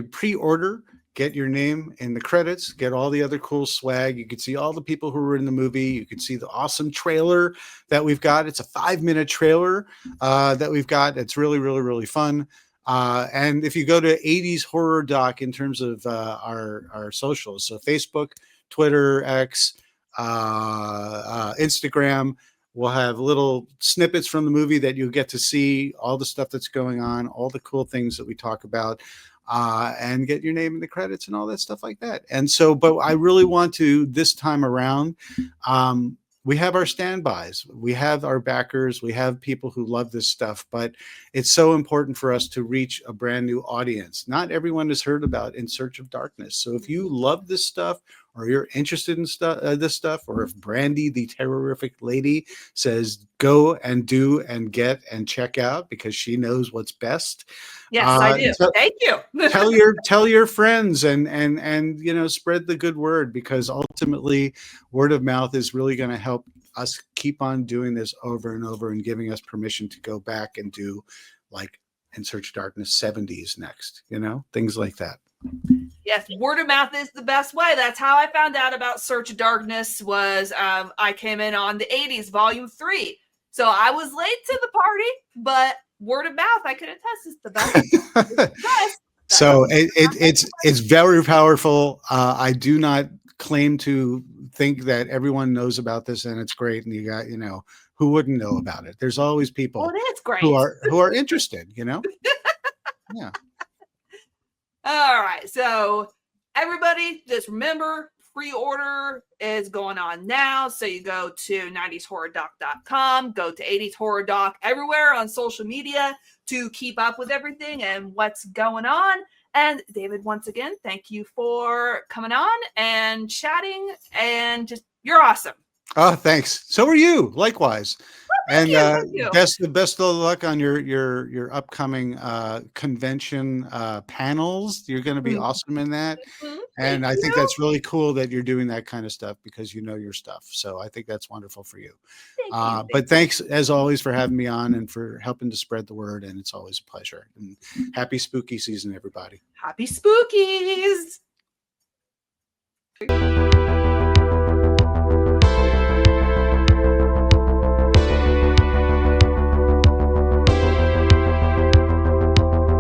pre-order, get your name in the credits, get all the other cool swag. You can see all the people who were in the movie. You can see the awesome trailer that we've got. It's a 5-minute trailer that we've got. It's really, really, really fun. And if you go to 80s Horror Doc in terms of our socials, so Facebook, Twitter, X, Instagram, we'll have little snippets from the movie that you'll get to see all the stuff that's going on, all the cool things that we talk about, and get your name in the credits and all that stuff like that. And so, but I really want to, this time around, we have our standbys, we have our backers, we have people who love this stuff, but it's so important for us to reach a brand new audience. Not everyone has heard about In Search of Darkness. So if you love this stuff, or you're interested in this stuff, or if Brandy, the Terrorific lady, says go and do and get and check out because she knows what's best. Yes, I do. Thank you. tell your friends and spread the good word, because ultimately word of mouth is really going to help us keep on doing this over and over and giving us permission to go back and do like In Search of Darkness 70s next, things like that. Yes, word of mouth is the best way. That's how I found out about Search of Darkness. Was I came in on the 80s, volume 3. So I was late to the party, but word of mouth, I can attest, is the best. So it's very powerful. I do not claim to think that everyone knows about this and it's great. And you got, who wouldn't know about it? There's always people that's great. who are interested, Yeah. All right. So everybody just remember, pre-order is going on now. So you go to 90shorrordoc.com, go to 80s Horror Doc everywhere on social media to keep up with everything and what's going on. And David, once again, thank you for coming on and chatting, and you're awesome. Oh, thanks. So are you. Likewise. Thank you. Best of luck on your upcoming convention panels. You're going to be awesome in that. And I think that's really cool that you're doing that kind of stuff, because you know your stuff. So I think that's wonderful for you. But thanks as always for having me on and for helping to spread the word. And it's always a pleasure. And happy spooky season, everybody. Happy spookies.